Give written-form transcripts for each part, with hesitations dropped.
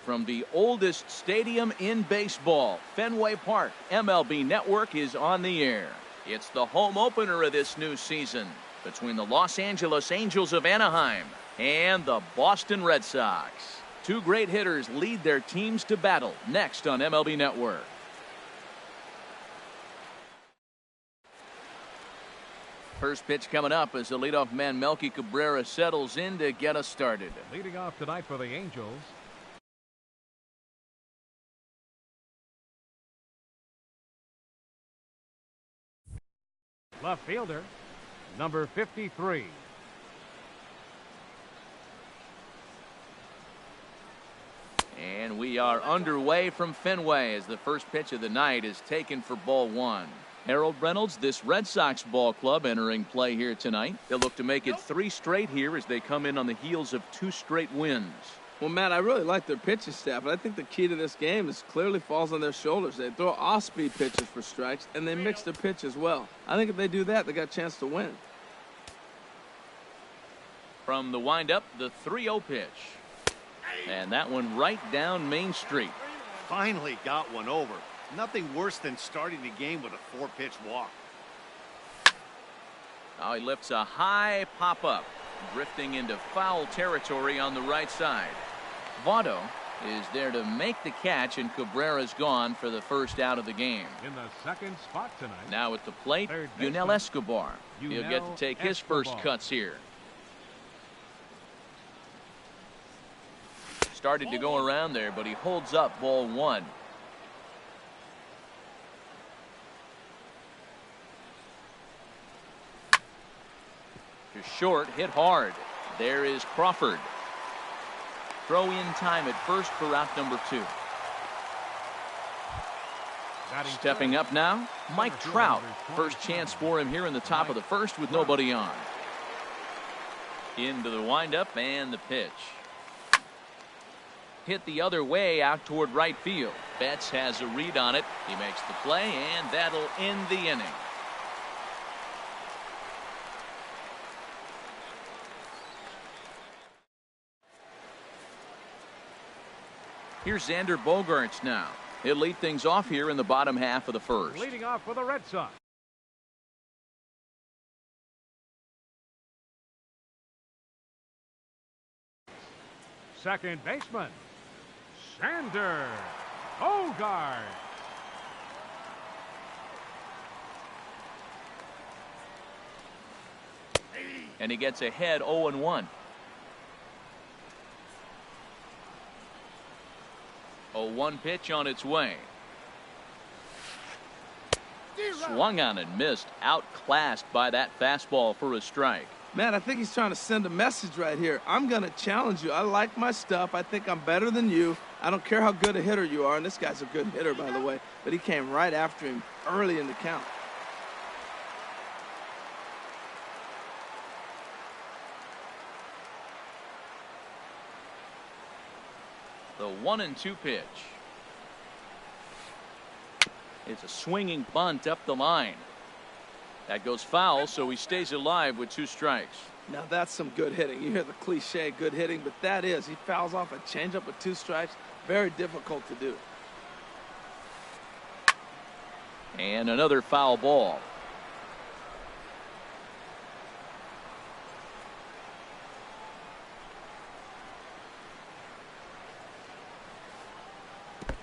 from the oldest stadium in baseball, Fenway Park. MLB Network is on the air. It's the home opener of this new season between the Los Angeles Angels of Anaheim and the Boston Red Sox. Two great hitters lead their teams to battle next on MLB Network. First pitch coming up as the leadoff man Melky Cabrera settles in to get us started. Leading off tonight for the Angels, left fielder, number 53. And we are underway from Fenway as the first pitch of the night is taken for ball one. Harold Reynolds, this Red Sox ball club entering play here tonight. They'll look to make it 3 straight here as they come in on the heels of 2 straight wins. Well, Matt, I really like their pitching staff, and I think the key to this game is clearly falls on their shoulders. They throw off-speed pitches for strikes, and they mix their pitch as well. I think if they do that, they got a chance to win. From the windup, the 3-0 pitch. And that one right down Main Street. Finally got one over. Nothing worse than starting the game with a 4-pitch walk. Now he lifts a high pop-up, drifting into foul territory on the right side. Votto is there to make the catch, and Cabrera's gone for the first out of the game. In the second spot tonight, now at the plate, Yunel Escobar. He'll get to take his first cuts here. Started to go around there, but he holds up ball one. To short, hit hard. There is Crawford. Throw in time at first for out number 2. Stepping up now, Mike Trout. First chance for him here in the top of the first with nobody on. Into the windup and the pitch. Hit the other way out toward right field. Betts has a read on it. He makes the play, and that'll end the inning. Here's Xander Bogaerts now. He'll lead things off here in the bottom half of the first. leading off for the Red Sox, second baseman, Xander Bogaerts. And he gets ahead 0-1. 0-1 pitch on its way. Swung on and missed. Outclassed by that fastball for a strike. Man, I think he's trying to send a message right here. I'm going to challenge you. I like my stuff. I think I'm better than you. I don't care how good a hitter you are. And this guy's a good hitter, by the way. But he came right after him early in the count. The 1-2 pitch. It's a swinging bunt up the line. That goes foul, so he stays alive with 2 strikes. Now that's some good hitting. You hear the cliche good hitting, but that is. He fouls off a changeup with 2 strikes. Very difficult to do. And another foul ball.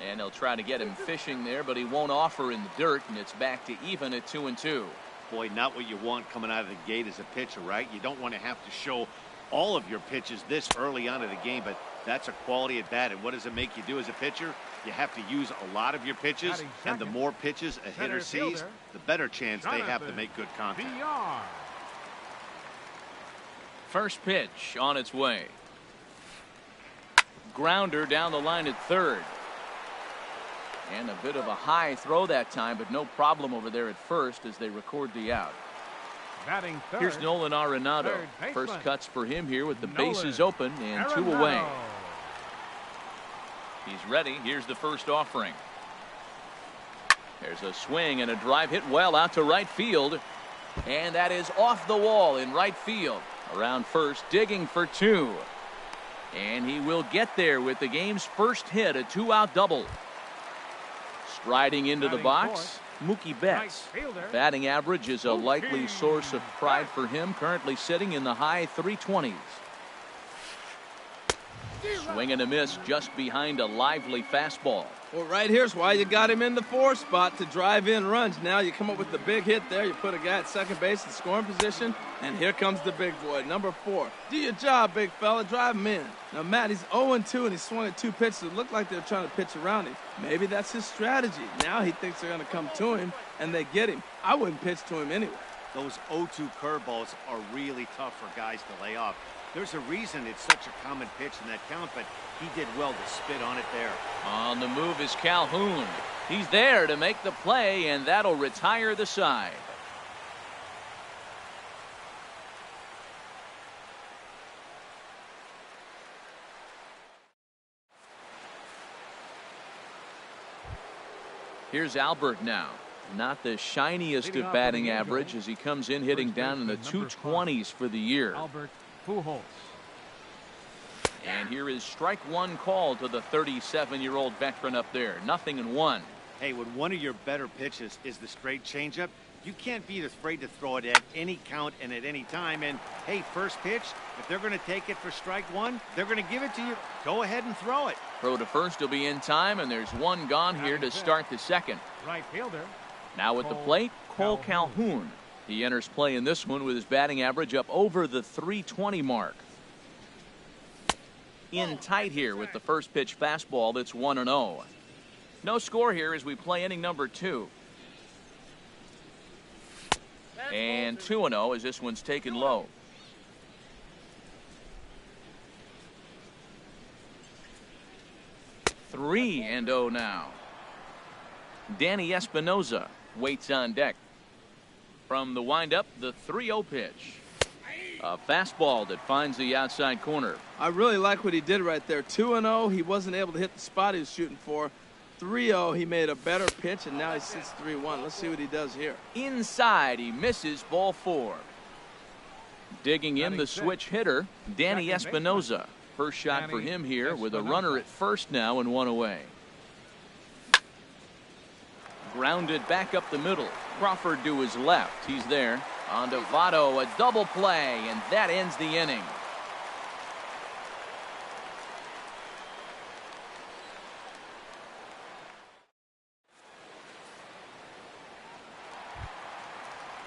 And they'll try to get him fishing there, but he won't offer in the dirt, and it's back to even at 2-2. Boy, not what you want coming out of the gate as a pitcher, right? You don't want to have to show all of your pitches this early on in the game, but that's a quality at bat. And what does it make you do as a pitcher? You have to use a lot of your pitches, and the more pitches a hitter sees, the better chance they have to make good contact. First pitch on its way. Grounder down the line at third. And a bit of a high throw that time, but no problem over there at first as they record the out. Batting third, here's Nolan Arenado. First cuts for him here with the bases open and 2 away. He's ready. Here's the first offering. There's a swing and a drive hit well out to right field. And that is off the wall in right field. Around first, digging for 2. And he will get there with the game's first hit, a 2-out double. Striding into the box, Mookie Betts. Batting average is a likely source of pride for him, currently sitting in the high 320s. Swing and a miss just behind a lively fastball. Well, right here's why you got him in the 4 spot, to drive in runs. Now you come up with the big hit there. You put a guy at second base in scoring position, and here comes the big boy, number 4. Do your job, big fella. Drive him in. Now, Matt, he's 0-2, and he swung at 2 pitches that looked like they were trying to pitch around him. Maybe that's his strategy. Now he thinks they're going to come to him, and they get him. I wouldn't pitch to him anyway. Those 0-2 curveballs are really tough for guys to lay off. There's a reason it's such a common pitch in that count, but he did well to spit on it there. On the move is Calhoun. He's there to make the play, and that'll retire the side. Here's Albert now. Not the shiniest of batting average as he comes in hitting down in the 220s for the year. Albert Pujols. And here is strike one call to the 37-year-old veteran up there. 0-1. Hey, when one of your better pitches is the straight changeup, you can't be afraid to throw it at any count and at any time. And hey, first pitch, if they're going to take it for strike one, they're going to give it to you. Go ahead and throw it. Throw to first will be in time, and there's one gone here to start the second. Right fielder. Now at the plate, Cole Calhoun. He enters play in this one with his batting average up over the 320 mark. In tight here with the first pitch fastball that's 1-0. No score here as we play inning number 2. And 2-0 as this one's taken low. Three and 0 now. Danny Espinosa waits on deck. From the windup, the 3-0 pitch. A fastball that finds the outside corner. I really like what he did right there. 2-0, he wasn't able to hit the spot he was shooting for. 3-0, he made a better pitch, and now he sits 3-1. Let's see what he does here. Inside, he misses ball 4. Digging in the switch hitter, Danny Espinosa. First shot for him here with a runner at first now and 1 away. Grounded back up the middle. Crawford to his left. He's there. On to Votto, a double play, and that ends the inning.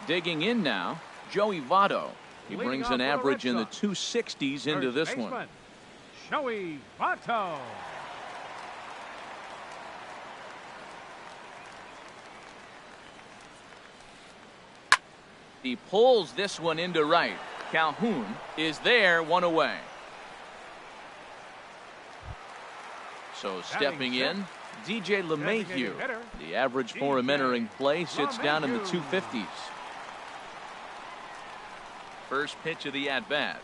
Digging in now, Joey Votto. He brings an average in the 260s into this one. Joey Votto. He pulls this one into right. Calhoun is there, 1 away. So stepping in, DJ LeMahieu. The average for him entering play sits down in the 250s. First pitch of the at-bat.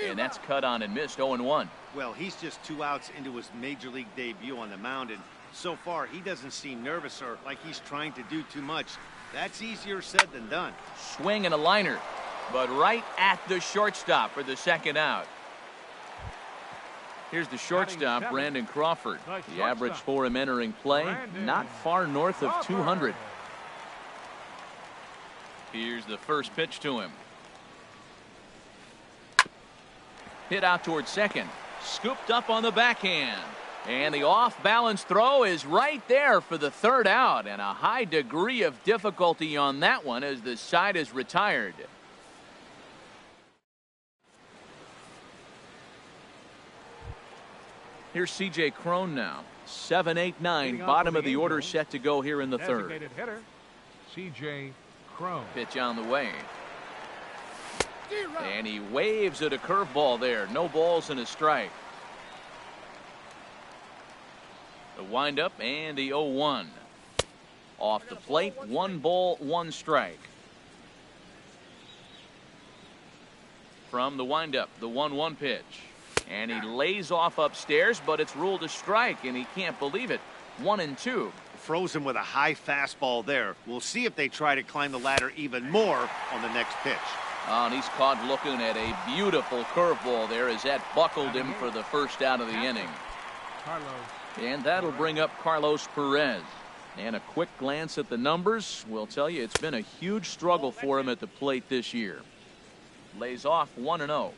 And that's cut on and missed, 0-1. Well, he's just 2 outs into his major league debut on the mound, and so far he doesn't seem nervous or like he's trying to do too much. That's easier said than done. Swing and a liner, but right at the shortstop for the second out. Here's the shortstop, Brandon Crawford. The average for him entering play, not far north of 200. Here's the first pitch to him. Hit out towards second. Scooped up on the backhand. And the off-balance throw is right there for the third out. And a high degree of difficulty on that one as the side is retired. Here's C.J. Cron now. 7, 8, 9. Bottom of the order set to go here in the third. Hitter, C.J. Cron. Pitch on the way. And he waves at a curveball there. No balls and a strike. The windup and the 0-1. Off the plate, 1 ball, 1 strike. From the windup, the 1-1 pitch. And he lays off upstairs, but it's ruled a strike, and he can't believe it. 1-2. Frozen with a high fastball there. We'll see if they try to climb the ladder even more on the next pitch. Oh, and he's caught looking at a beautiful curveball there as that buckled him for the first out of the inning. And that'll bring up Carlos Perez. And a quick glance at the numbers will tell you it's been a huge struggle for him at the plate this year. Lays off 1-0.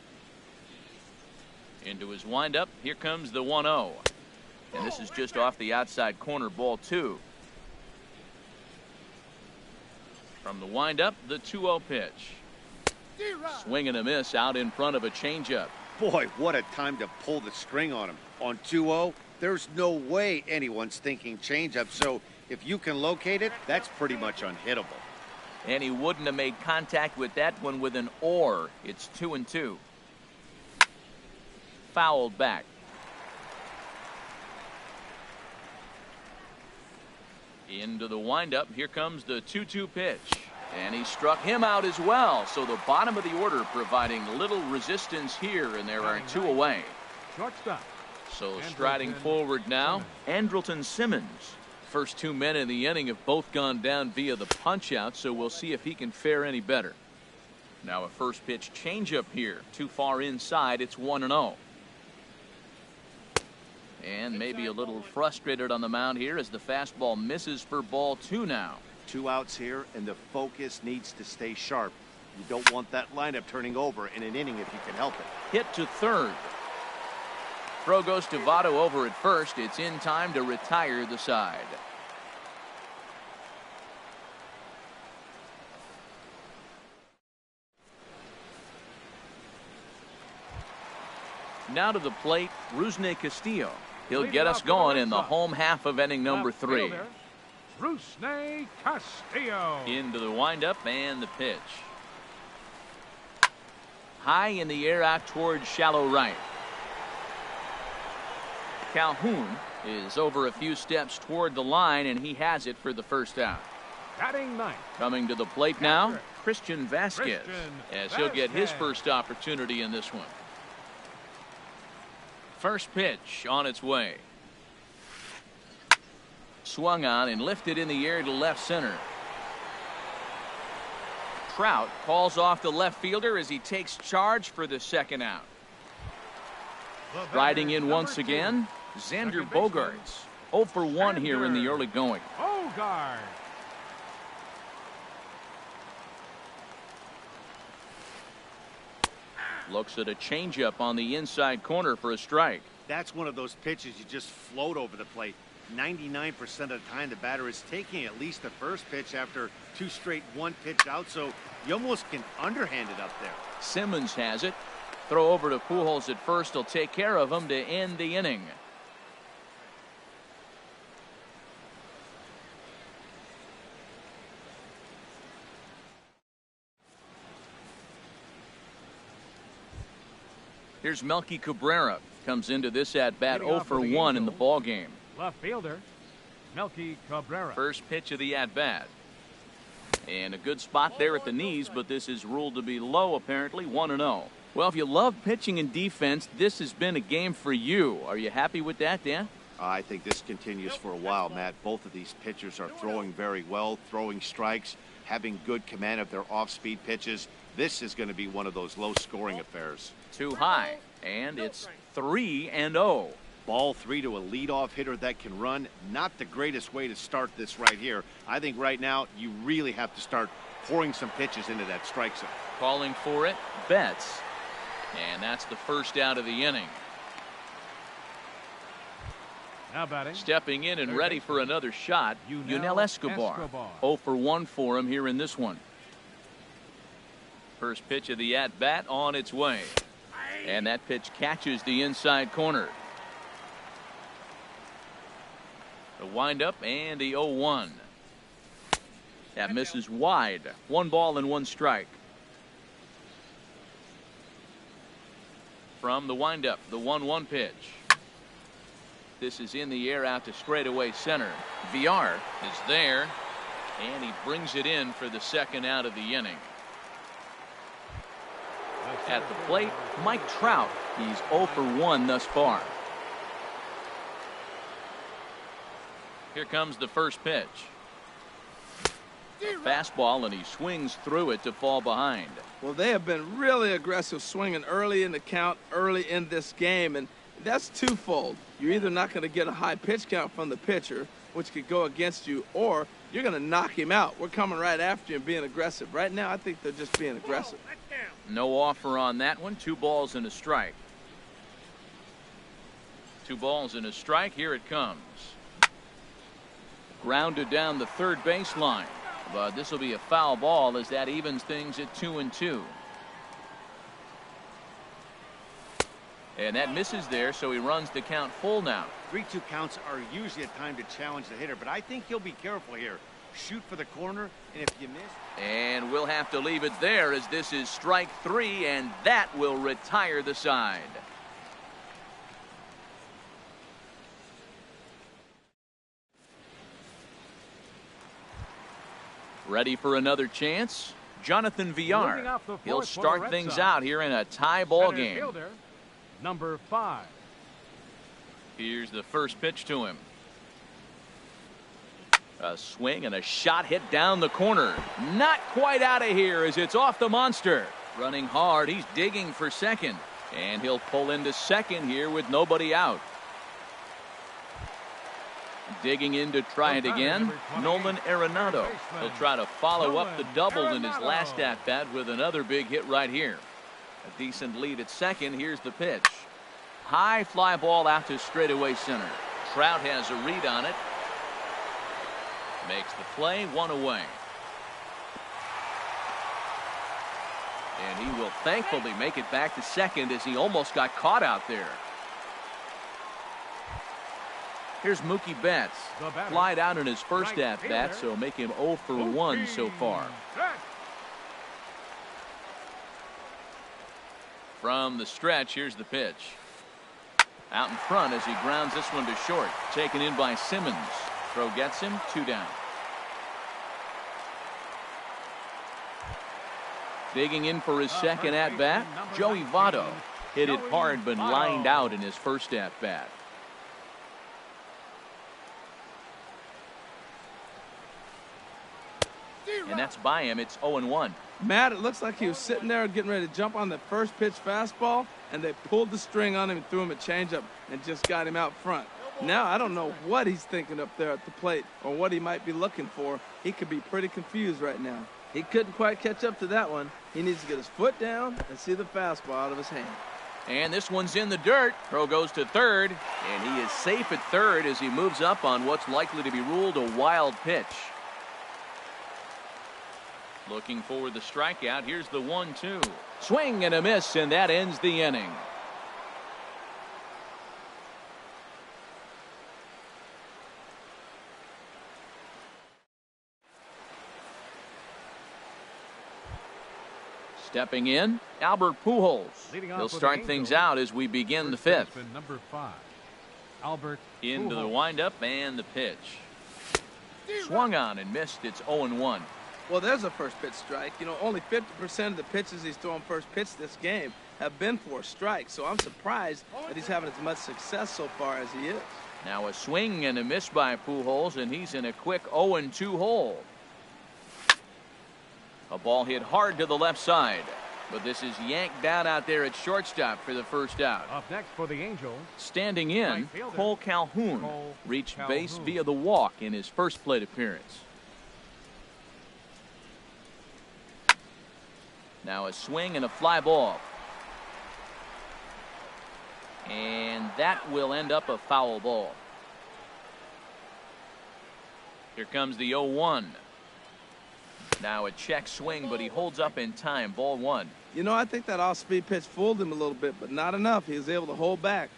Into his windup, here comes the 1-0. And this is just off the outside corner, ball 2. From the windup, the 2-0 pitch. Swing and a miss out in front of a changeup. Boy, what a time to pull the string on him. On 2-0, there's no way anyone's thinking changeup. So if you can locate it, that's pretty much unhittable. And he wouldn't have made contact with that one with an or. It's 2-2. Fouled back. Into the windup. Here comes the 2-2 pitch. And he struck him out as well. So the bottom of the order providing little resistance here, and there are 2 away. Shortstop. So striding forward now, Andrelton Simmons. First 2 men in the inning have both gone down via the punch out, so we'll see if he can fare any better. Now a first pitch changeup here. Too far inside. It's 1-0. And maybe a little frustrated on the mound here as the fastball misses for ball 2 now. 2 outs here, and the focus needs to stay sharp. You don't want that lineup turning over in an inning if you can help it. Hit to third. Throw goes to Votto over at first. It's in time to retire the side. Now to the plate, Rusney Castillo. He'll get us going in the home half of inning number 3. Rusney Castillo. Into the windup and the pitch. High in the air out towards shallow right. Calhoun is over a few steps toward the line, and he has it for the first out. Batting ninth. Coming to the plate now, Christian Vasquez, as he'll get his first opportunity in this one. First pitch on its way. Swung on and lifted in the air to left center. Trout calls off the left fielder as he takes charge for the second out. Riding in once again, Xander Bogaerts. 0 for 1 here in the early going. Bogaerts. Looks at a changeup on the inside corner for a strike. That's one of those pitches you just float over the plate. 99% of the time the batter is taking at least the first pitch after 2 straight 1-pitch out, so you almost can underhand it up there. Simmons has it. Throw over to Pujols at first. He'll take care of him to end the inning. Here's Melky Cabrera. Comes into this at bat 0 for 1 in the ball game. Left fielder, Melky Cabrera. First pitch of the at bat. And a good spot there at the knees, but this is ruled to be low apparently. 1-0. Well, if you love pitching and defense, this has been a game for you. Are you happy with that, Dan? I think this continues for a while, Matt. Both of these pitchers are throwing very well, throwing strikes, having good command of their off-speed pitches. This is going to be one of those low-scoring affairs. Too high, and it's 3-0. Ball 3 to a leadoff hitter that can run. Not the greatest way to start this right here. I think right now you really have to start pouring some pitches into that strike zone. Calling for it, Betts. And that's the first out of the inning. Now batting. Stepping in and ready for another shot, Yunel Escobar. 0 for 1 for him here in this one. First pitch of the at-bat on its way. And that pitch catches the inside corner. The windup and the 0-1. That misses wide. 1 ball and 1 strike. From the windup, the 1-1 pitch. This is in the air out to straightaway center. Villar is there, and he brings it in for the second out of the inning. At the plate, Mike Trout. He's 0 for 1 thus far. Here comes the first pitch. Fastball, and he swings through it to fall behind. Well, they have been really aggressive swinging early in the count, early in this game, and that's twofold. You're either not going to get a high pitch count from the pitcher, which could go against you, or you're going to knock him out. We're coming right after you and being aggressive. Right now, I think they're just being aggressive. No offer on that one. 2 balls and a strike. 2 balls and a strike. Here it comes. Grounded down the third baseline. But this will be a foul ball as that evens things at 2-2. And that misses there, so he runs the count full now. 3-2 counts are usually a time to challenge the hitter, but I think he'll be careful here. Shoot for the corner, and if you miss. And we'll have to leave it there as this is strike 3, and that will retire the side. Ready for another chance? Jonathan Villar. He'll start things out here in a tie ball game. Fielder, number 5. Here's the first pitch to him. A swing and a shot hit down the corner. Not quite out of here as it's off the monster. Running hard, he's digging for second. And he'll pull into second here with nobody out. Digging in to try it again, Nolan Arenado. He'll try to follow up the double in his last at-bat with another big hit right here. A decent lead at second. Here's the pitch. High fly ball out to straightaway center. Trout has a read on it. Makes the play, 1 away. And he will thankfully make it back to second as he almost got caught out there. Here's Mookie Betts. Flied out in his first at-bat, so make him 0 for 1 so far. From the stretch, here's the pitch. Out in front as he grounds this one to short. Taken in by Simmons. Throw gets him, 2 down. Digging in for his second at-bat, Joey Votto. Hit it hard but lined out in his first at-bat. And that's by him. It's 0-1. Matt, it looks like he was sitting there getting ready to jump on the first pitch fastball, and they pulled the string on him and threw him a changeup and just got him out front. Now, I don't know what he's thinking up there at the plate or what he might be looking for. He could be pretty confused right now. He couldn't quite catch up to that one. He needs to get his foot down and see the fastball out of his hand. And this one's in the dirt. Throw goes to third, and he is safe at third as he moves up on what's likely to be ruled a wild pitch. Looking for the strikeout. Here's the 1-2. Swing and a miss, and that ends the inning. Stepping in, Albert Pujols. He'll start things out as we begin the 5th. Number 5, Albert Into the Pujols. windup and the pitch. Swung on and missed. It's 0-1. Well, there's a first pitch strike. You know, only 50% of the pitches he's throwing first pitch this game have been for strikes. So I'm surprised that he's having as much success so far as he is. Now a swing and a miss by Pujols, and he's in a quick 0-2 hole. A ball hit hard to the left side, but this is yanked down out there at shortstop for the first out. Up next for the Angels, Standing in, right fielder, Cole Calhoun Cole reached Calhoun. base via the walk in his first plate appearance. Now a swing and a fly ball. And that will end up a foul ball. Here comes the 0-1. Now a check swing, but he holds up in time. Ball 1. You know, I think that off-speed pitch fooled him a little bit, but not enough. He was able to hold back.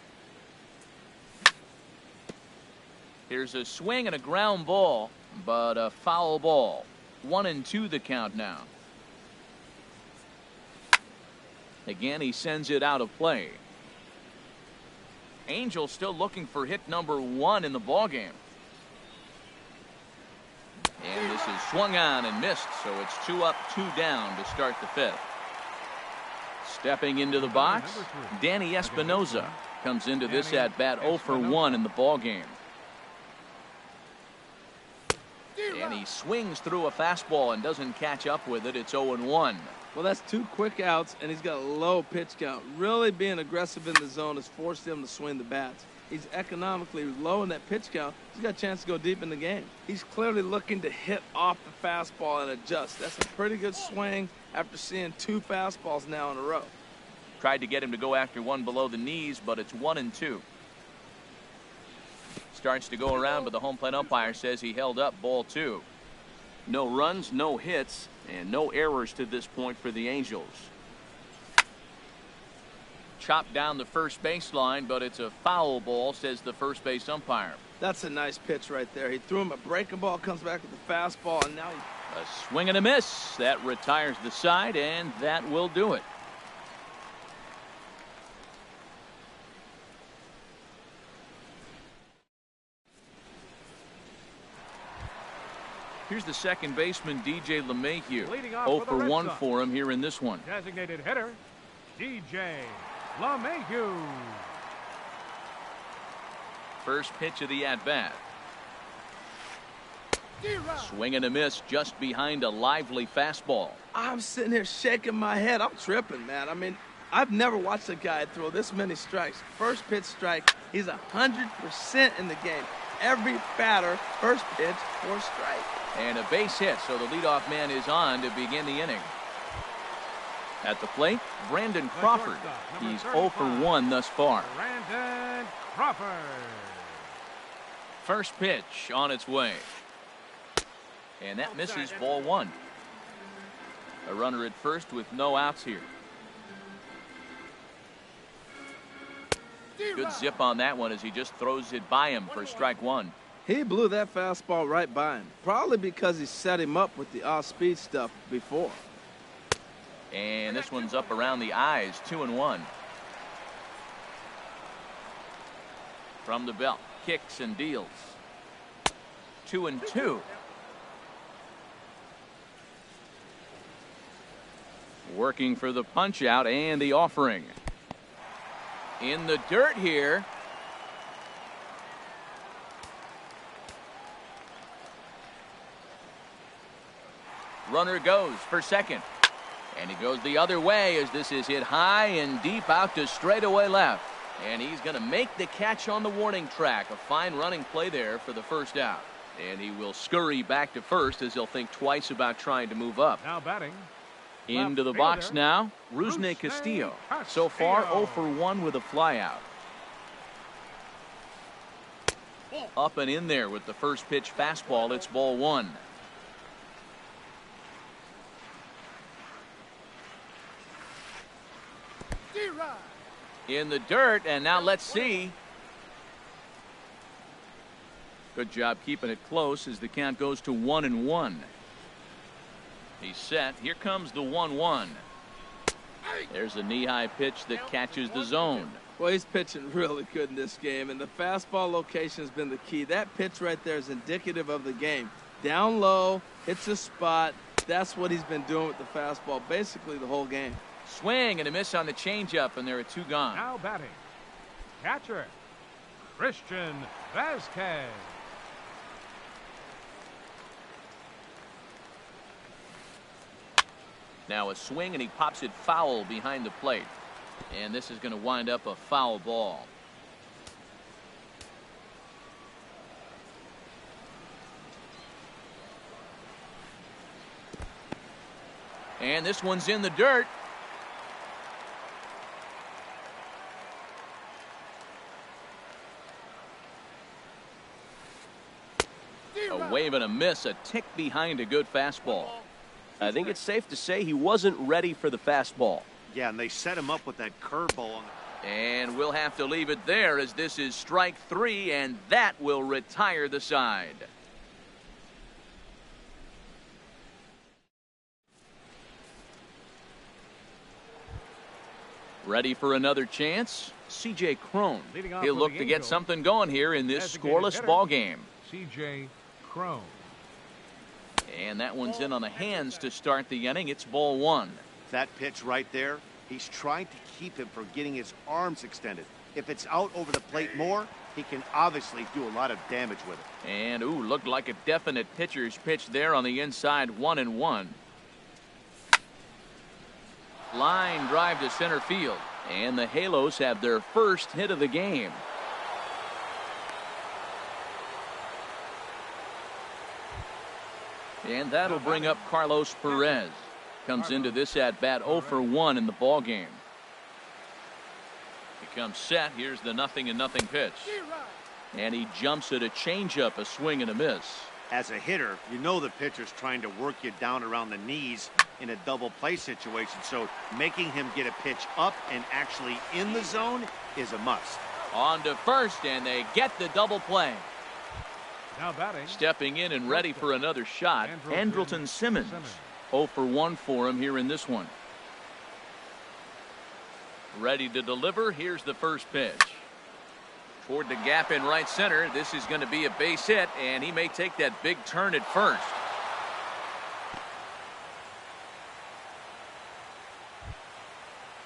Here's a swing and a ground ball, but a foul ball. 1-2 the count now. Again, he sends it out of play. Angels still looking for hit number 1 in the ballgame. And this is swung on and missed, so it's 2 up, 2 down to start the 5th. Stepping into the box, Danny Espinoza comes into this at bat 0 for 1 in the ballgame. And he swings through a fastball and doesn't catch up with it. It's 0-1. Well, that's 2 quick outs, and he's got a low pitch count. Really being aggressive in the zone has forced him to swing the bats. He's economically low in that pitch count. He's got a chance to go deep in the game. He's clearly looking to hit off the fastball and adjust. That's a pretty good swing after seeing 2 fastballs now in a row. Tried to get him to go after one below the knees, but it's 1-2. Starts to go around, but the home plate umpire says he held up, ball 2. No runs, no hits, and no errors to this point for the Angels. Chopped down the first baseline, but it's a foul ball, says the first base umpire. That's a nice pitch right there. He threw him a breaking ball, comes back with the fastball, and now A swing and a miss. That retires the side, and that will do it. Here's the second baseman, DJ LeMahieu. 0 for 1 for him here in this one. Designated hitter, DJ LeMahieu. First pitch of the at-bat. Swing and a miss just behind a lively fastball. I'm sitting here shaking my head. I'm tripping, man. I mean, I've never watched a guy throw this many strikes. First pitch strike, he's 100% in the game. Every batter, first pitch, 4 strike. And a base hit, so the leadoff man is on to begin the inning. At the plate, Brandon Crawford. He's 0 for 1 thus far. Brandon Crawford. First pitch on its way. And that misses, ball 1. A runner at first with no outs here. Good zip on that one as he just throws it by him for strike 1. He blew that fastball right by him, probably because he set him up with the off-speed stuff before. And this one's up around the eyes, 2-1. From the belt, kicks and deals. 2-2. Working for the punch out and the offering. In the dirt here. Runner goes for second. And he goes the other way as this is hit high and deep out to straightaway left. And he's going to make the catch on the warning track. A fine running play there for the first out. And he will scurry back to first as he'll think twice about trying to move up. Now batting. Into the box now, Rusney Castillo. So far 0 for 1 with a flyout. Up and in there with the first pitch fastball. It's ball 1. In the dirt, and now let's see. Good job keeping it close as the count goes to 1-1. He's set. Here comes the 1-1. There's a knee-high pitch that catches the zone. Well, he's pitching really good in this game, and the fastball location has been the key. That pitch right there is indicative of the game. Down low, hits a spot. That's what he's been doing with the fastball basically the whole game. Swing and a miss on the changeup, and there are 2 gone. Now batting. Catcher, Christian Vasquez. Now a swing, and he pops it foul behind the plate. And this is going to wind up a foul ball. And this one's in the dirt. A wave and a miss, a tick behind a good fastball. I think it's safe to say he wasn't ready for the fastball. Yeah, and they set him up with that curveball. And we'll have to leave it there as this is strike 3, and that will retire the side. Ready for another chance? C.J. Cron. He'll look to get something going here in this scoreless ball game. C.J. Cron. And that one's in on the hands to start the inning. It's ball 1. That pitch right there, He's trying to keep him from getting his arms extended. If it's out over the plate more, he can obviously do a lot of damage with it. And, ooh, looked like a definite pitcher's pitch there on the inside, 1-1. Line drive to center field. And the Halos have their first hit of the game. And that'll bring up Carlos Perez. Comes into this at bat 0 for 1 in the ball game. He comes set. Here's the 0-0 pitch. And he jumps at a changeup, a swing and a miss. As a hitter, you know the pitcher's trying to work you down around the knees in a double play situation. So making him get a pitch up and actually in the zone is a must. On to first, and they get the double play. Now batting. Stepping in and ready for another shot, Andrelton Simmons. 0 for 1 for him here in this one. Ready to deliver. Here's the first pitch. Toward the gap in right center. This is going to be a base hit, and he may take that big turn at first.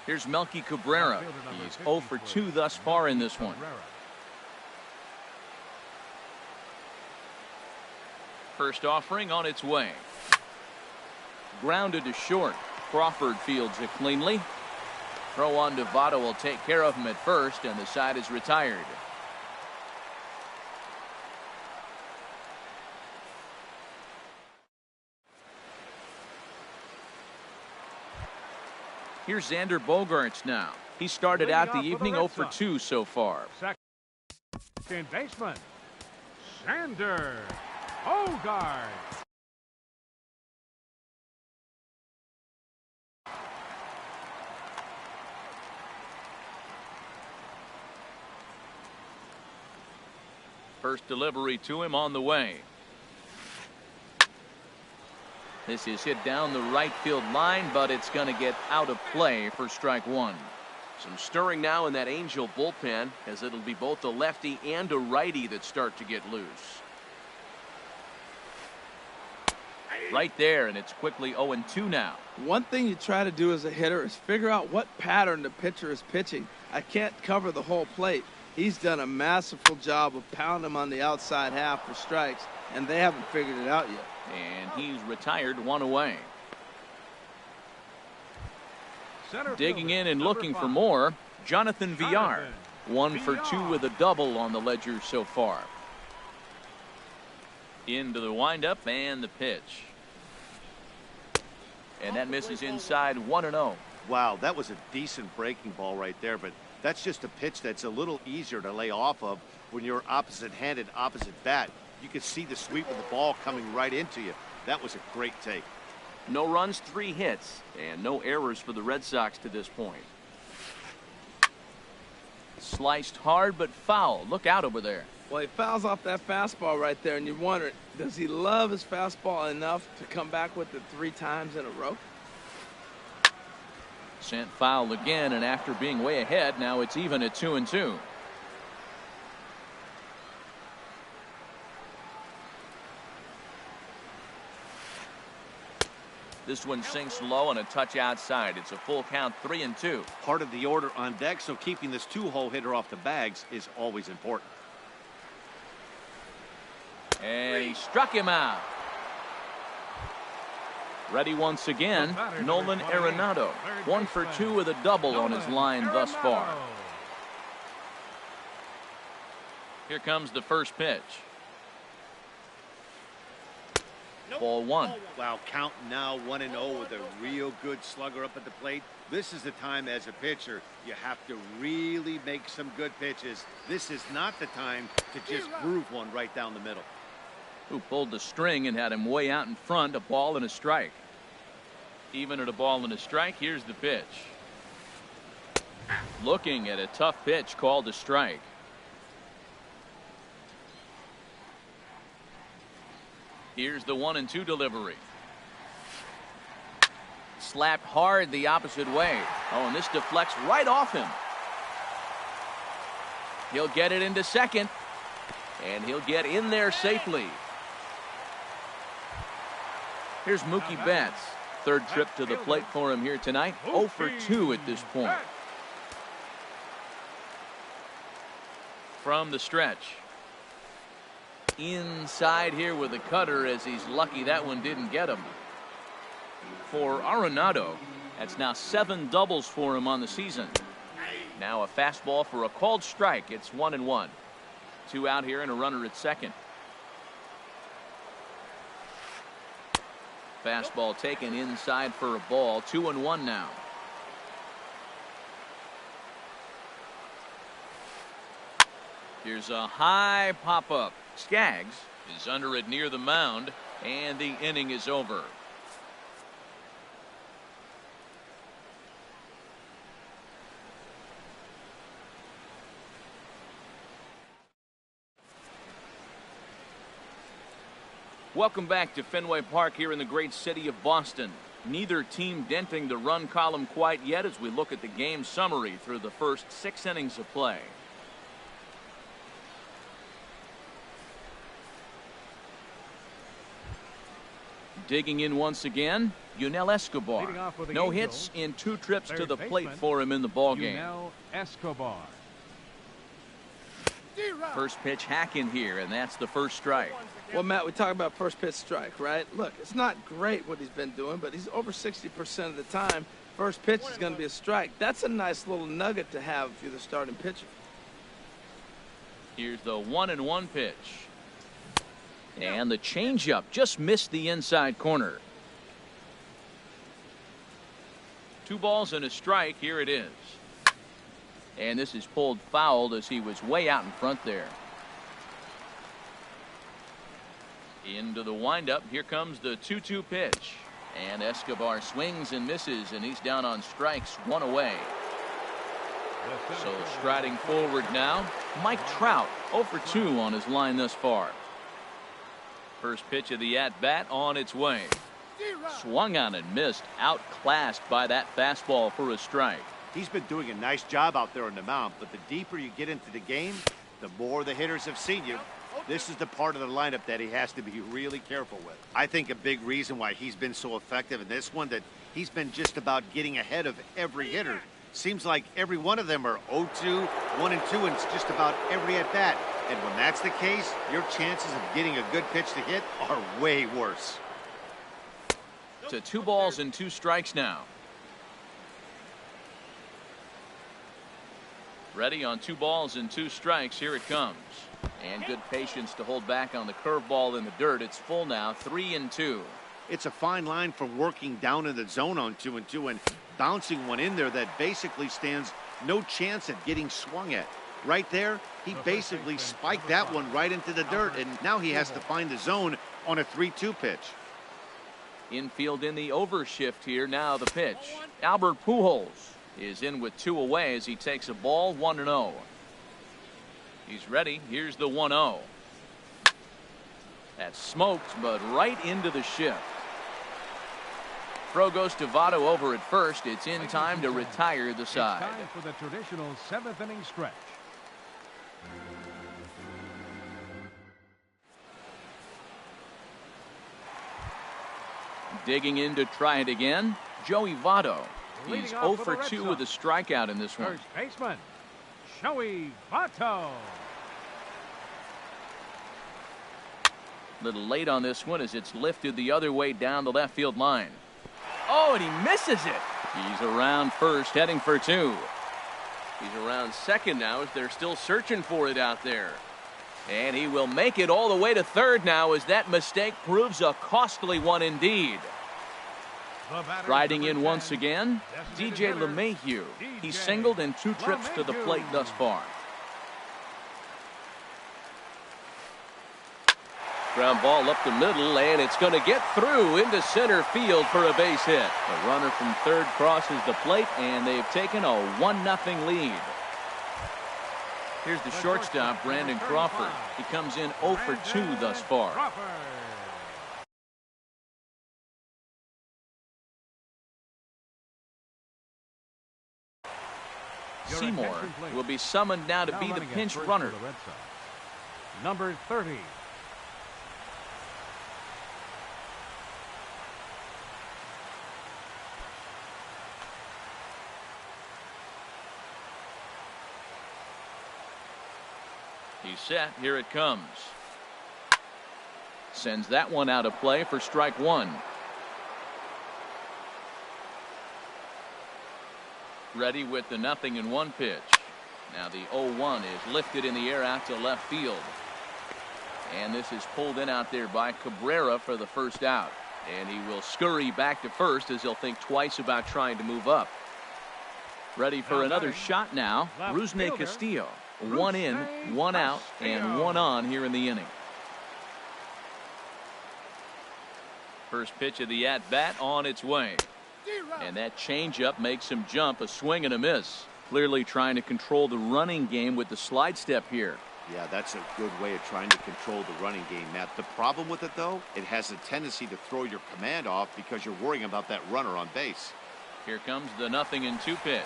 Here's Melky Cabrera. He's 0 for 2 thus far in this one. First offering on its way. Grounded to short. Crawford fields it cleanly. Throw on to Votto will take care of him at first, and the side is retired. Here's Xander Bogaerts now. He started out the evening 0 for 2 so far. Second baseman, Xander Bogaerts. First delivery to him on the way. This is hit down the right field line, but it's going to get out of play for strike one. Some stirring now in that Angel bullpen, as it'll be both a lefty and a righty that start to get loose. Right there, and it's quickly 0-2 now. One thing you try to do as a hitter is figure out what pattern the pitcher is pitching. I can't cover the whole plate. He's done a masterful job of pounding him on the outside half for strikes, and they haven't figured it out yet. And he's retired, one away. Digging in and looking for more, Jonathan Villar. 1 for 2 with a double on the ledger so far. Into the windup and the pitch. And that misses inside 1-0. Wow, that was a decent breaking ball right there, but that's just a pitch that's a little easier to lay off of when you're opposite-handed, opposite bat. You can see the sweep of the ball coming right into you. That was a great take. No runs, 3 hits, and no errors for the Red Sox to this point. Sliced hard but foul. Look out over there. Well, he fouls off that fastball right there, and you wonder, does he love his fastball enough to come back with it 3 times in a row? Sent foul again, and after being way ahead, now it's even at 2-2. This one sinks low and a touch outside. It's a full count, 3-2. Part of the order on deck, so keeping this 2-hole hitter off the bags is always important. And he struck him out. Ready once again, Nolan Arenado. 1 for 2 with a double on his line thus far. Here comes the first pitch. Ball 1. Wow, count now 1-0 with a real good slugger up at the plate. This is the time as a pitcher you have to really make some good pitches. This is not the time to just groove one right down the middle. Who pulled the string and had him way out in front, a ball and a strike. Even at a ball and a strike, here's the pitch. Looking at a tough pitch called a strike. Here's the 1-2 delivery. Slapped hard the opposite way. Oh, and this deflects right off him. He'll get it into second, and he'll get in there safely. Here's Mookie Betts. third trip to the plate for him here tonight. 0 for 2 at this point. From the stretch. Inside here with a cutter, as he's lucky that one didn't get him. For Arenado, that's now 7 doubles for him on the season. Now a fastball for a called strike. It's 1-1. 2 out here and a runner at second. Fastball taken inside for a ball. 2-1 now. Here's a high pop-up. Skaggs is under it near the mound, and the inning is over. Welcome back to Fenway Park here in the great city of Boston. Neither team denting the run column quite yet as we look at the game summary through the first 6 innings of play. Digging in once again, Yunel Escobar. No hits in 2 trips to the plate for him in the ballgame. Escobar. First pitch hack in here, and that's the first strike. Well, Matt, we talk about first pitch strike, right? Look, it's not great what he's been doing, but he's over 60% of the time. First pitch is going to be a strike. That's a nice little nugget to have if you're the starting pitcher. Here's the 1-1 pitch. And the changeup just missed the inside corner. 2 balls and a strike. Here it is. And this is pulled foul as he was way out in front there. Into the windup. Here comes the 2-2 pitch. And Escobar swings and misses, and he's down on strikes, 1 away. So striding forward now, Mike Trout, 0 for 2 on his line thus far. First pitch of the at-bat on its way. Swung on and missed, outclassed by that fastball for a strike. He's been doing a nice job out there on the mound, but the deeper you get into the game, the more the hitters have seen you. This is the part of the lineup that he has to be really careful with. I think a big reason why he's been so effective in this one, that he's been just about getting ahead of every hitter. Seems like every one of them are 0-2, 1-2, and it's just about every at-bat. And when that's the case, your chances of getting a good pitch to hit are way worse. To 2 balls and 2 strikes now. Ready on 2 balls and 2 strikes. Here it comes. And good patience to hold back on the curveball in the dirt. It's full now, 3-2. It's a fine line from working down in the zone on 2-2 and bouncing one in there that basically stands no chance at getting swung at. Right there, he basically spiked that one right into the dirt, and now he has to find the zone on a 3-2 pitch. Infield in the overshift here. Now the pitch. Albert Pujols is in with 2 away as he takes a ball, 1-0. He's ready. Here's the 1-0. That's smoked, but right into the shift. Throw goes to Votto over at first. It's in time to retire the side. It's time for the traditional 7th inning stretch. Digging in to try it again, Joey Votto. He's 0 for 2 with a strikeout in this one. First baseman, Joey Votto. Little late on this one as it's lifted the other way down the left field line. Oh, and he misses it. He's around first, heading for 2. He's around second now as they're still searching for it out there. And he will make it all the way to third now as that mistake proves a costly one indeed. Riding in once again, DJ LeMahieu. He's singled in 2 trips to the plate thus far. Ground ball up the middle, and it's going to get through into center field for a base hit. The runner from third crosses the plate, and they've taken a 1-0 lead. Here's the shortstop, Brandon Crawford. He comes in 0 for 2 thus far. Seymour will be summoned now to be the pinch runner. Number 30. He's set. Here it comes. Sends that one out of play for strike one. Ready with the 0-1 pitch. Now the 0-1 is lifted in the air out to left field. And this is pulled in out there by Cabrera for the first out. And he will scurry back to first as he'll think twice about trying to move up. Ready for another shot now. Rusney Castillo. One in, one out, and one on here in the inning. First pitch of the at-bat on its way. And that changeup makes him jump. A swing and a miss. Clearly trying to control the running game with the slide step here. Yeah, that's a good way of trying to control the running game, Matt. The problem with it, though, it has a tendency to throw your command off because you're worrying about that runner on base. Here comes the 0-2 pitch.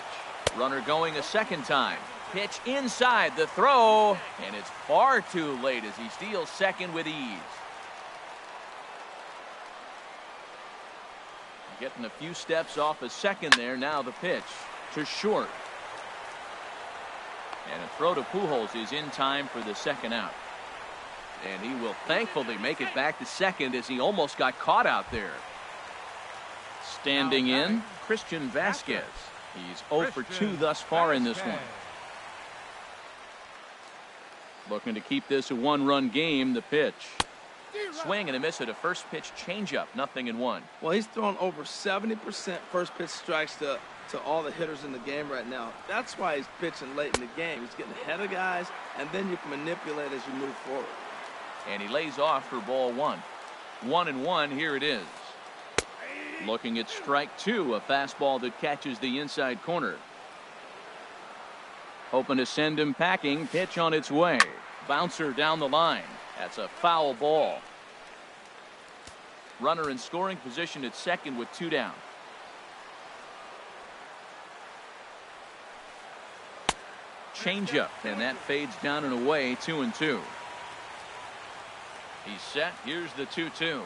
Runner going a second time. Pitch inside the throw, and it's far too late as he steals second with ease. Getting a few steps off a second there. Now the pitch to short. And a throw to Pujols is in time for the second out. And he will thankfully make it back to second as he almost got caught out there. Standing in, Christian Vasquez. He's 0 for 2 thus far in this one. Looking to keep this a one-run game. The pitch. Swing and a miss at a first pitch changeup. 0-1. Well, he's thrown over 70% first pitch strikes to all the hitters in the game right now. That's why he's pitching late in the game. He's getting ahead of guys, and then you can manipulate as you move forward. And he lays off for ball one. 1-1. Here it is. Looking at strike two. A fastball that catches the inside corner. Hoping to send him packing. Pitch on its way. Bouncer down the line. That's a foul ball. Runner in scoring position at second with 2 down. Changeup, and that fades down and away. 2-2. He's set. Here's the 2-2.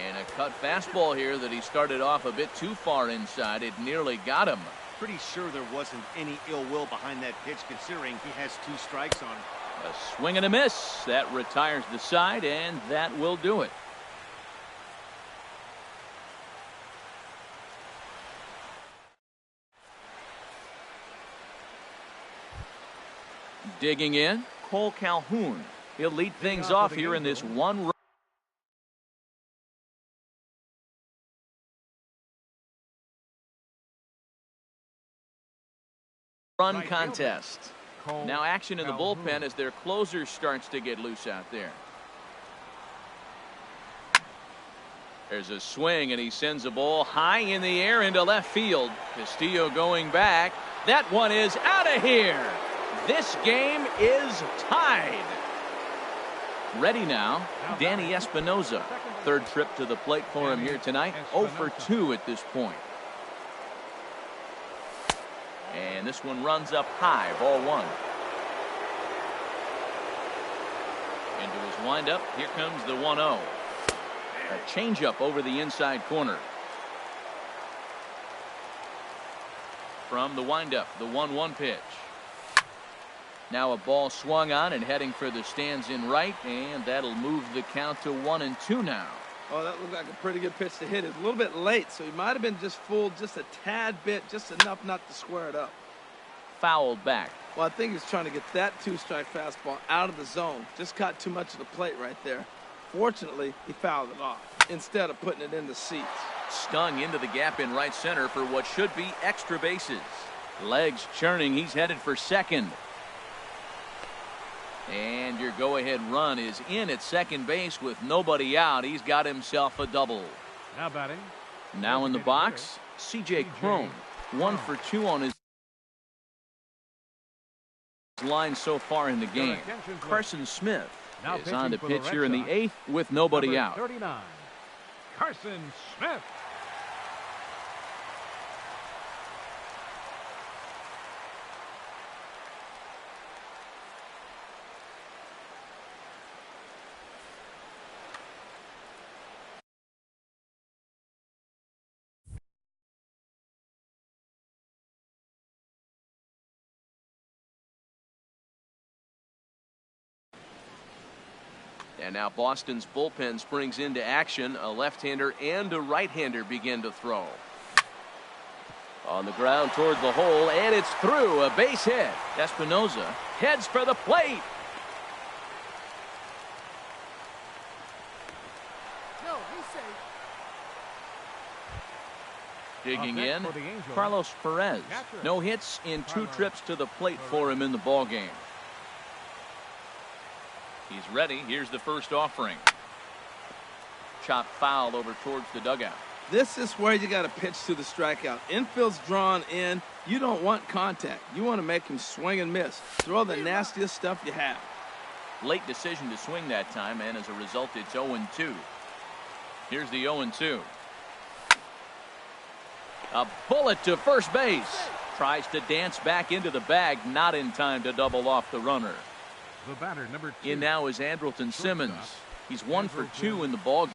And a cut fastball here that he started off a bit too far inside. It nearly got him. Pretty sure there wasn't any ill will behind that pitch, considering he has 2 strikes on him. A swing and a miss. That retires the side, and that will do it. Digging in, Cole Calhoun. He'll lead things off here in this one-run contest. Now action in the bullpen as their closer starts to get loose out there. There's a swing, and he sends a ball high in the air into left field. Castillo going back. That one is out of here. This game is tied. Ready now, Danny Espinoza. Third trip to the plate for him here tonight. 0 for 2 at this point. And this one runs up high. Ball one. Into his windup. Here comes the 1-0. A changeup over the inside corner. From the windup, the 1-1 pitch. Now a ball swung on and heading for the stands in right, and that'll move the count to 1-2 now. Oh, that looked like a pretty good pitch to hit. It's a little bit late, so he might have been just fooled just a tad bit, just enough not to square it up. Fouled back. Well, I think he's trying to get that 2-strike fastball out of the zone. Just caught too much of the plate right there. Fortunately, he fouled it off instead of putting it in the seats. Stung into the gap in right center for what should be extra bases. Legs churning. He's headed for second. And your go-ahead run is in at second base with nobody out. He's got himself a double. Now batting. Now in the box, C.J. Cron. 1 for 2 on his line so far in the game. Carson Smith is on to pitch here in the 8th with nobody out. 39. Carson Smith. And now Boston's bullpen springs into action. A left-hander and a right-hander begin to throw. On the ground toward the hole, and it's through. A base hit. Espinosa heads for the plate. No, he's safe. Digging in, Carlos Perez. No hits in 2 trips to the plate for him in the ballgame. He's ready. Here's the first offering. Chop foul over towards the dugout. This is where you got to pitch to the strikeout. Infield's drawn in. You don't want contact. You want to make him swing and miss. Throw the nastiest stuff you have. Late decision to swing that time, and as a result, it's 0-2. Here's the 0-2. A bullet to first base. Tries to dance back into the bag, not in time to double off the runner. The batter, number 2. In now is Andrelton Simmons. He's 1 for 2 in the ball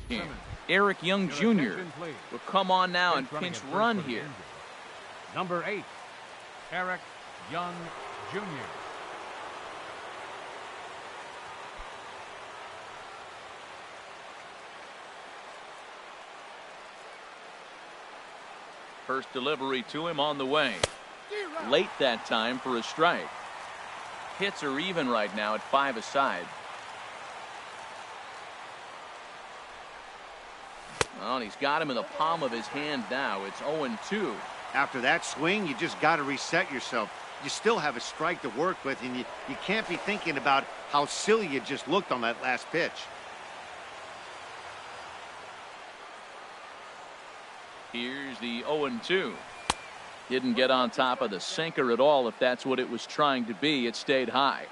game. Eric Young Jr. will come on now and pinch run here. Number 8, Eric Young Jr. First delivery to him on the way. Late that time for a strike. Hits are even right now at 5 aside. Well, and he's got him in the palm of his hand now. It's 0-2. After that swing, you just got to reset yourself. You still have a strike to work with, and you can't be thinking about how silly you just looked on that last pitch. Here's the 0-2. Didn't get on top of the sinker at all. If that's what it was trying to be, it stayed high.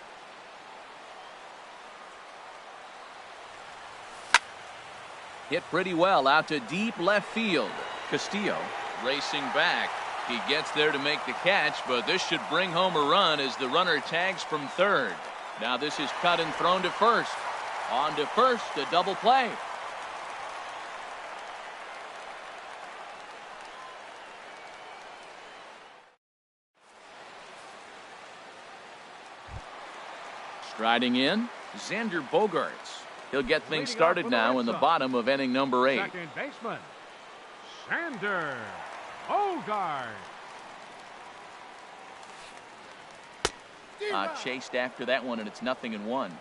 Hit pretty well out to deep left field. Castillo racing back. He gets there to make the catch, but this should bring home a run as the runner tags from third. Now this is cut and thrown to first. On to first, a double play. Striding in, Xander Bogaerts. He'll get things started now in the bottom of inning number 8. Second baseman, Xander Bogaerts. Chased after that one, and it's 0-1.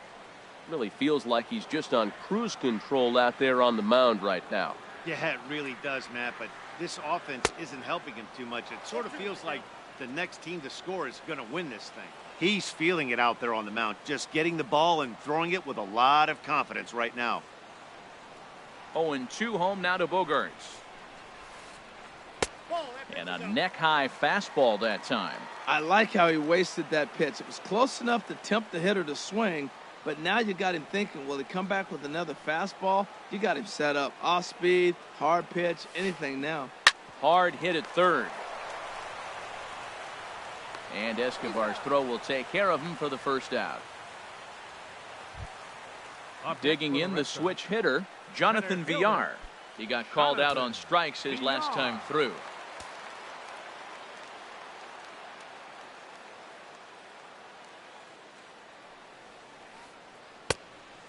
Really feels like he's just on cruise control out there on the mound right now. Yeah, it really does, Matt, but this offense isn't helping him too much. It sort of feels like the next team to score is going to win this thing. He's feeling it out there on the mound, just getting the ball and throwing it with a lot of confidence right now. 0-2 home now to Bogaerts. And a neck-high fastball that time. I like how he wasted that pitch. It was close enough to tempt the hitter to swing, but now you got him thinking, will he come back with another fastball? You got him set up. Off speed, hard pitch, anything now. Hard hit at third. And Escobar's throw will take care of him for the first out. Digging in the switch hitter, Jonathan Villar. He got called out on strikes his last time through.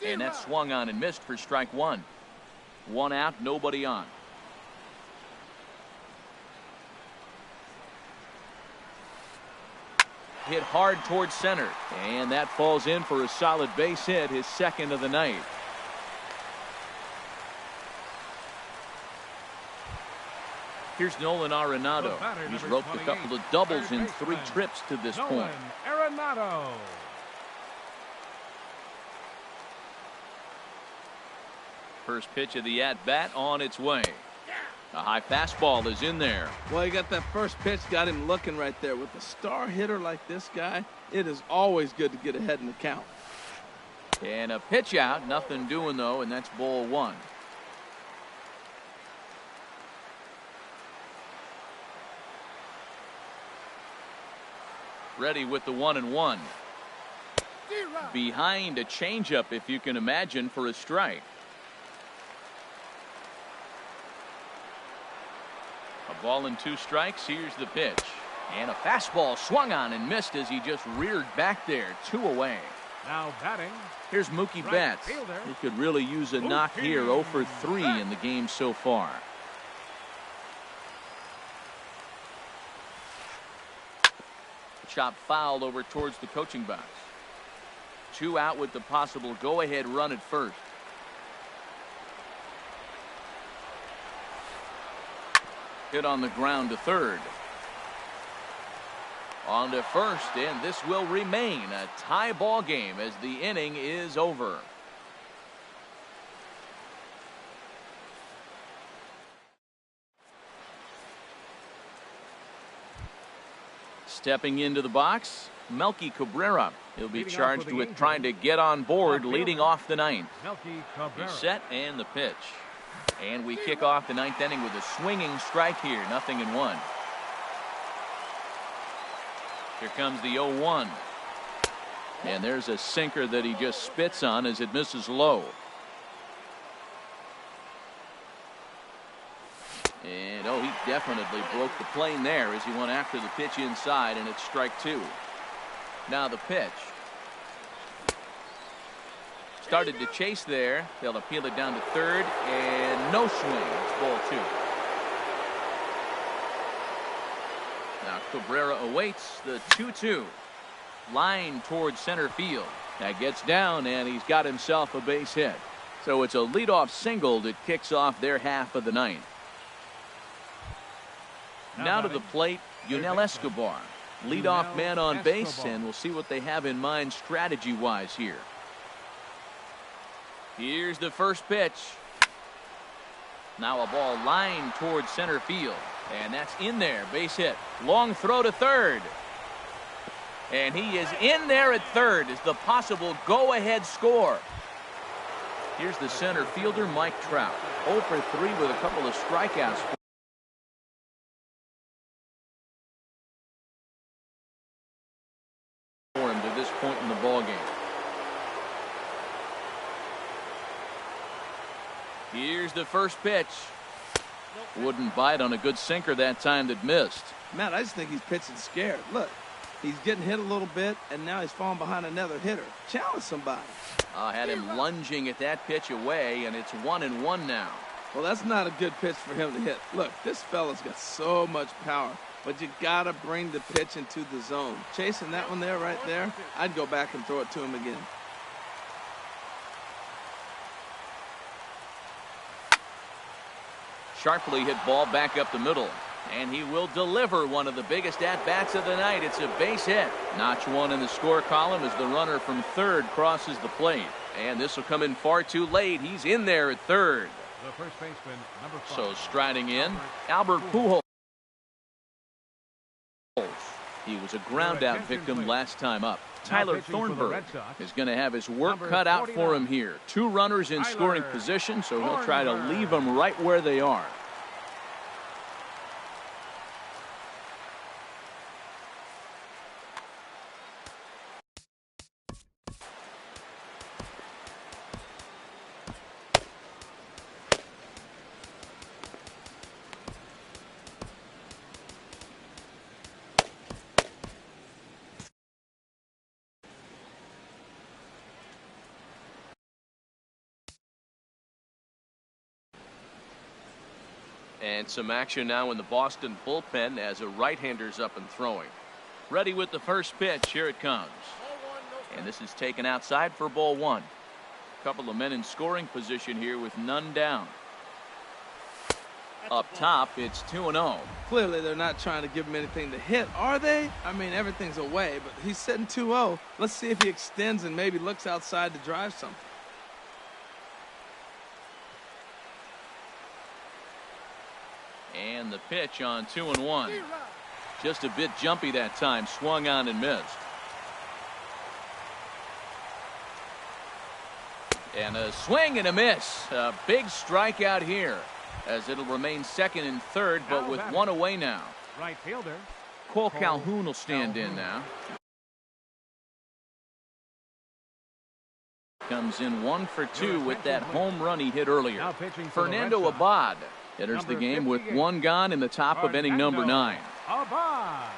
And that swung on and missed for strike 1. 1 out, nobody on. Hit hard towards center, and that falls in for a solid base hit, his second of the night. Here's Nolan Arenado. He's roped a couple of doubles in 3 trips to this point. Arenado. First pitch of the at-bat on its way. A high fastball is in there. Well, he got that first pitch, got him looking right there. With a star hitter like this guy, it is always good to get ahead in the count. And a pitch out, nothing doing though, and that's ball 1. Ready with the 1-1. Behind a changeup, if you can imagine, for a strike. A ball and 2 strikes. Here's the pitch. And a fastball swung on and missed as he just reared back there. 2 away. Now batting. Here's Mookie Right Betts. fielder. He could really use a knock here. 0 for 3 in the game so far. Chop fouled over towards the coaching box. 2 out with the possible go-ahead run at first. Hit on the ground to third. On to first, and this will remain a tie ball game as the inning is over. Stepping into the box, Melky Cabrera. He'll be charged with trying to get on board, leading off the ninth. He's set and the pitch. And we kick off the ninth inning with a swinging strike here. 0-1. Here comes the 0-1. And there's a sinker that he just spits on as it misses low. And oh, he definitely broke the plane there as he went after the pitch inside, and it's strike 2. Now the pitch. Started to chase there. They'll appeal it down to third, and no swing. It's ball 2. Now Cabrera awaits the 2-2. Line towards center field. That gets down, and he's got himself a base hit. So it's a leadoff single that kicks off their half of the ninth. Now to the plate, Yunel Escobar. Leadoff man on base, and we'll see what they have in mind strategy-wise here. Here's the first pitch. Now a ball lined towards center field. And that's in there. Base hit. Long throw to third. And he is in there at third as the possible go-ahead score. Here's the center fielder, Mike Trout. 0 for 3 with a couple of strikeouts for him to this point in the ballgame. Here's the first pitch. Wouldn't bite on a good sinker that time that missed. Matt, I just think he's pitching scared. Look, he's getting hit a little bit, and now he's falling behind another hitter. Challenge somebody. Had him lunging at that pitch away, and it's 1-1 now. Well, that's not a good pitch for him to hit. Look, this fella's got so much power, but you got to bring the pitch into the zone. Chasing that one there, right there, I'd go back and throw it to him again. Sharply hit ball back up the middle. And he will deliver one of the biggest at-bats of the night. It's a base hit. Notch 1 in the score column as the runner from third crosses the plate. And this will come in far too late. He's in there at third. The first baseman, number 5. So striding in, Albert Pujols. He was a ground-out victim last time up. Tyler Thornburg is going to have his work cut out for him here. 2 runners in scoring position, so he'll try to leave them right where they are. And some action now in the Boston bullpen as a right-hander's up and throwing. Ready with the first pitch. Here it comes. And this is taken outside for ball 1. A couple of men in scoring position here with none down. Up top, it's 2-0. Clearly, they're not trying to give him anything to hit, are they? I mean, everything's away, but he's sitting 2-0. Let's see if he extends and maybe looks outside to drive something. And the pitch on 2-1. Just a bit jumpy that time. Swung on and missed. And a swing and a miss. A big strikeout here as it'll remain second and third, but with 1 away now. Right fielder. Cole Calhoun will stand in now. Comes in 1 for 2 with that home run he hit earlier. Fernando Abad enters the game with 1 gone in the top of inning number 9. Abad.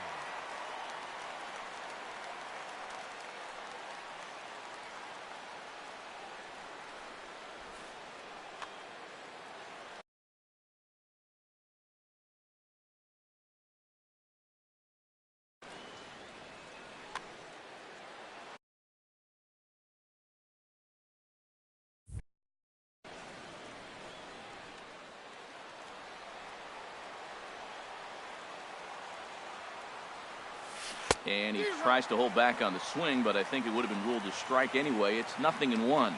And he tries to hold back on the swing, but I think it would have been ruled a strike anyway. It's 0-1.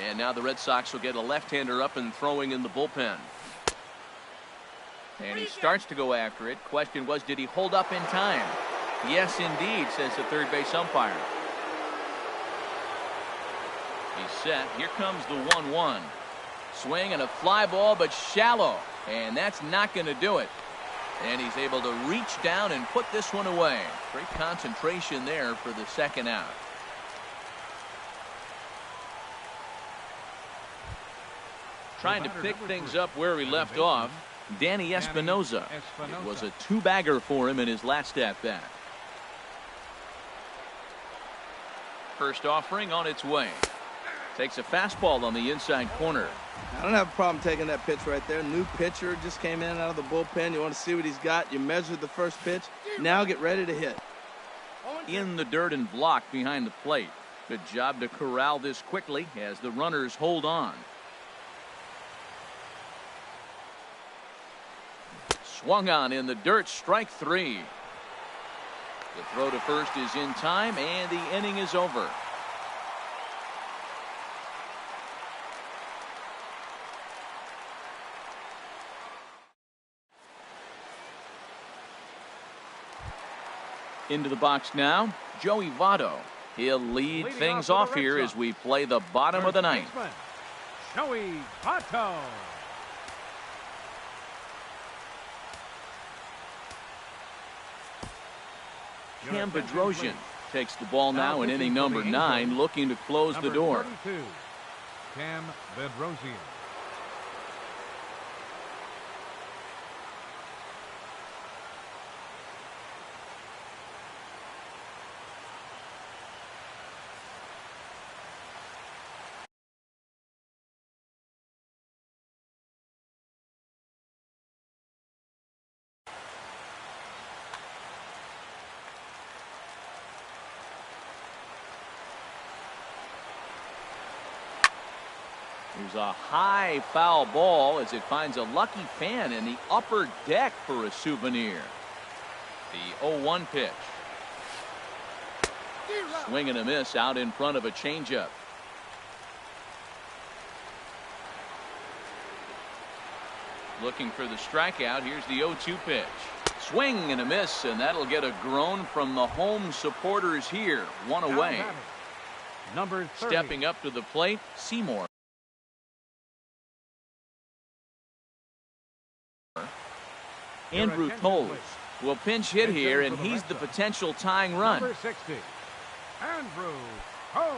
And now the Red Sox will get a left-hander up and throwing in the bullpen. And he starts to go after it. Question was, did he hold up in time? Yes, indeed, says the third base umpire. He's set. Here comes the 1-1. Swing and a fly ball, but shallow. And that's not going to do it. And he's able to reach down and put this one away. Great concentration there for the second out. Trying to pick things up where he left off, Danny Espinosa. It was a two-bagger for him in his last at-bat. First offering on its way. Takes a fastball on the inside corner. I don't have a problem taking that pitch right there. New pitcher just came in out of the bullpen. You want to see what he's got. You measured the first pitch. Now get ready to hit. In the dirt and blocked behind the plate. Good job to corral this quickly as the runners hold on. Swung on in the dirt, strike 3. The throw to first is in time, and the inning is over. Into the box now, Joey Votto. He'll lead things off here as we play the bottom of the ninth. Joey Votto. Cam Bedrosian takes the ball now in inning number 9, looking to close the door. 32, Cam Bedrosian. Here's a high foul ball as it finds a lucky fan in the upper deck for a souvenir. The 0-1 pitch. Swing and a miss out in front of a changeup. Looking for the strikeout. Here's the 0-2 pitch. Swing and a miss, and that'll get a groan from the home supporters here. One away. Number 30. Stepping up to the plate, Seymour. Andrew Toles will pinch hit here, and he's the potential tying run. Number 60, Andrew Toles.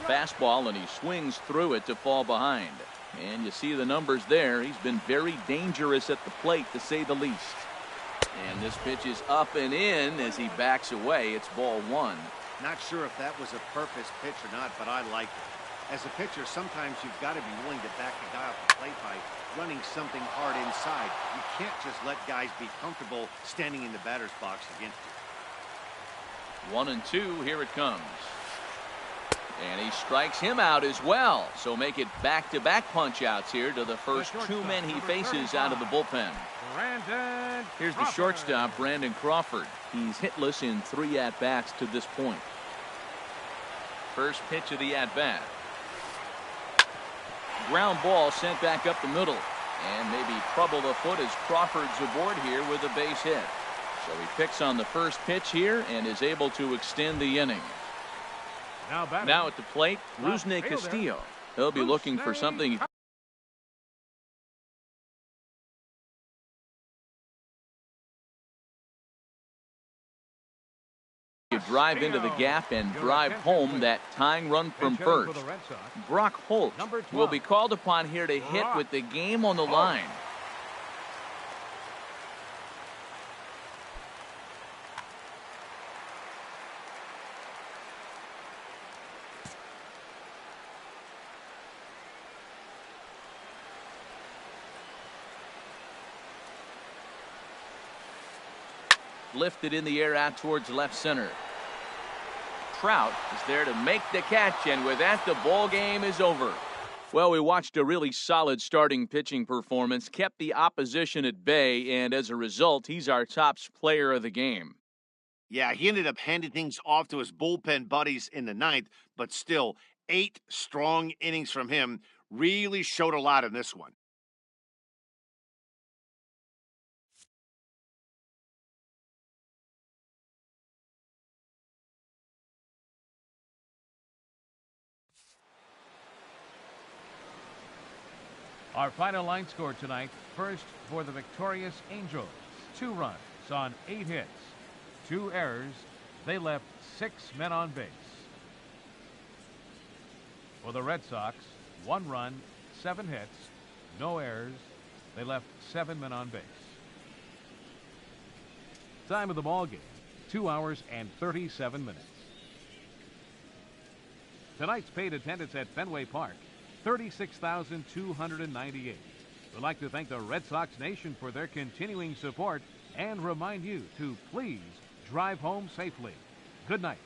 Fastball, and he swings through it to fall behind. And you see the numbers there. He's been very dangerous at the plate, to say the least. And this pitch is up and in as he backs away. It's ball 1. Not sure if that was a purpose pitch or not, but I like it. As a pitcher, sometimes you've got to be willing to back a guy off the plate by running something hard inside. You can't just let guys be comfortable standing in the batter's box against you. 1-2, here it comes. And he strikes him out as well. So make it back-to-back punch-outs here to the first 2 men he faces out of the bullpen. Here's the shortstop, Brandon Crawford. He's hitless in 3 at-bats to this point. First pitch of the at-bat. Ground ball sent back up the middle. And maybe trouble afoot as Crawford's aboard here with a base hit. So he picks on the first pitch here and is able to extend the inning. Now at the plate, Rusney Castillo. He'll be looking for something. Drive into the gap and drive home that tying run from first. Brock Holt will be called upon here to hit with the game on the line. Lifted in the air out towards left center. Trout is there to make the catch, and with that, the ball game is over. Well, we watched a really solid starting pitching performance, kept the opposition at bay, and as a result, he's our top player of the game. Yeah, he ended up handing things off to his bullpen buddies in the ninth, but still, 8 strong innings from him really showed a lot in this one. Our final line score tonight. First for the victorious Angels. 2 runs on 8 hits. 2 errors. They left 6 men on base. For the Red Sox, 1 run, 7 hits, no errors. They left 7 men on base. Time of the ball game, 2 hours and 37 minutes. Tonight's paid attendance at Fenway Park, 36,298. We'd like to thank the Red Sox Nation for their continuing support and remind you to please drive home safely. Good night.